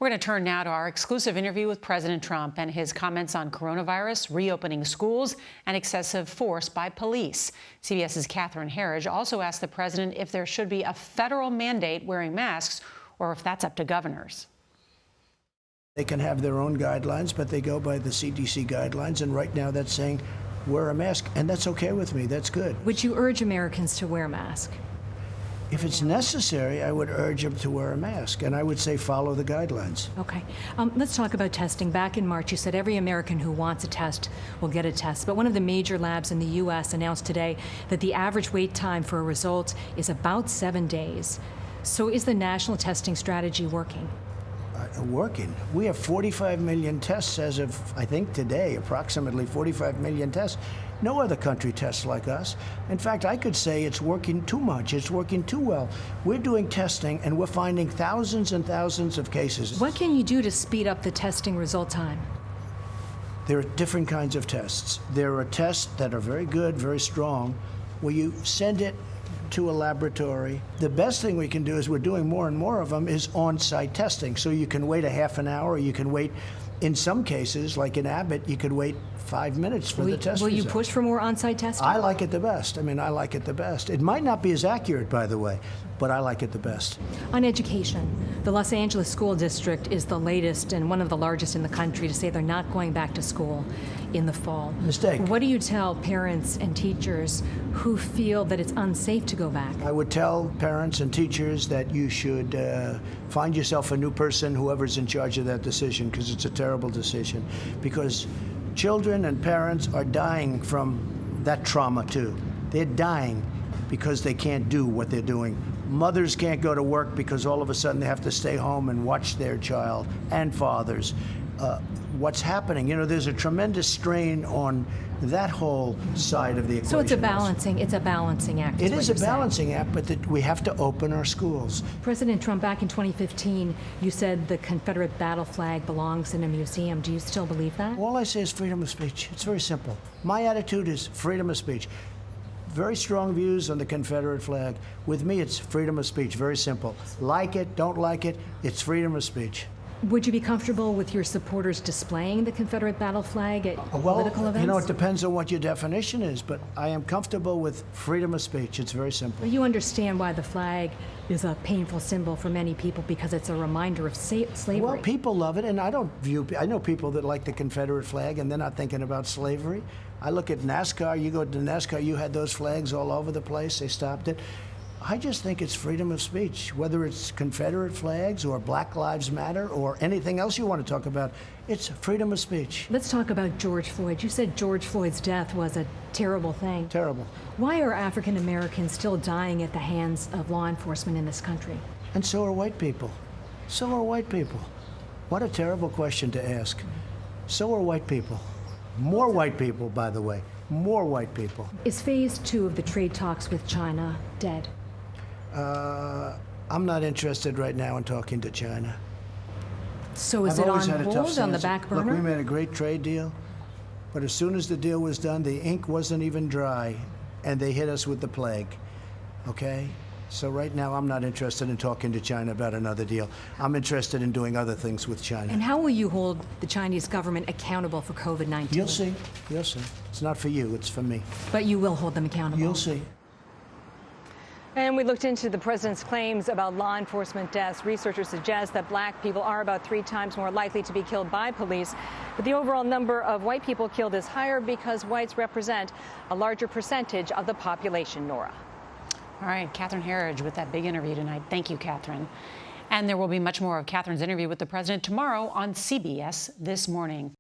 We're going to turn now to our exclusive interview with President Trump and his comments on coronavirus, reopening schools, and excessive force by police. CBS's Catherine Herridge also asked the president if there should be a federal mandate wearing masks or if that's up to governors. They can have their own guidelines, but they go by the CDC guidelines, and right now that's saying wear a mask, and that's okay with me. That's good. Would you urge Americans to wear a mask? If it's necessary, I would urge them to wear a mask, and I would say follow the guidelines. Okay. Let's talk about testing. Back in March, you said every American who wants a test will get a test. But one of the major labs in the U.S. announced today that the average wait time for a result is about 7 days. So is the national testing strategy working? Working. We have 45 million tests as of, I think, today, approximately 45 million tests. No other country tests like us. In fact, I could say it's working too much. It's working too well. We're doing testing, and we're finding thousands and thousands of cases. What can you do to speed up the testing result time? There are different kinds of tests. There are tests that are very good, very strong, where you send it to a laboratory. The best thing we can do is we're doing more and more of them is on-site testing. So you can wait a half an hour, or you can wait, in some cases, like in Abbott, you could wait 5 minutes for the test Will you result. push for more on-site testing? I like it the best. I mean, I like it the best. It might not be as accurate, by the way, but I like it the best. On education, the Los Angeles School District is the latest and one of the largest in the country to say they're not going back to school in the fall. Mistake. What do you tell parents and teachers who feel that it's unsafe to go back? I would tell parents and teachers that you should find yourself a new person, whoever's in charge of that decision, because it's a terrible decision. Because children and parents are dying from that trauma, too. They're dying because they can't do what they're doing. Mothers can't go to work because all of a sudden they have to stay home and watch their child, and fathers. What's happening? You know, there's a tremendous strain on that whole side of the equation. So it's a balancing act. It is a balancing act, but we have to open our schools. President Trump, back in 2015, you said the Confederate battle flag belongs in a museum. Do you still believe that? All I say is freedom of speech. It's very simple. My attitude is freedom of speech. Very strong views on the Confederate flag. With me, it's freedom of speech. Very simple. Like it, don't like it, it's freedom of speech. Would you be comfortable with your supporters displaying the Confederate battle flag at political events? You know, it depends on what your definition is, but I am comfortable with freedom of speech. It's very simple. You understand why the flag is a painful symbol for many people because it's a reminder of slavery. Well, people love it, and I know people that like the Confederate flag, and they're not thinking about slavery. I look at NASCAR. You go to NASCAR, you had those flags all over the place. They stopped it. I just think it's freedom of speech, whether it's Confederate flags or Black Lives Matter or anything else you want to talk about. It's freedom of speech. Let's talk about George Floyd. You said George Floyd's death was a terrible thing. Terrible. Why are African Americans still dying at the hands of law enforcement in this country? And so are white people. So are white people. What a terrible question to ask. So are white people. More white people, by the way. More white people. Is phase 2 of the trade talks with China dead? I'm not interested right now in talking to China. So is it on hold, on the back burner? Look, we made a great trade deal, but as soon as the deal was done, the ink wasn't even dry, and they hit us with the plague, okay? So right now, I'm not interested in talking to China about another deal. I'm interested in doing other things with China. And how will you hold the Chinese government accountable for COVID-19? You'll see. You'll see. It's not for you. It's for me. But you will hold them accountable. You'll see. And we looked into the president's claims about law enforcement deaths. Researchers suggest that black people are about 3 times more likely to be killed by police. But the overall number of white people killed is higher because whites represent a larger percentage of the population, Nora. All right, Catherine Herridge with that big interview tonight. Thank you, Catherine. And there will be much more of Catherine's interview with the president tomorrow on CBS This Morning.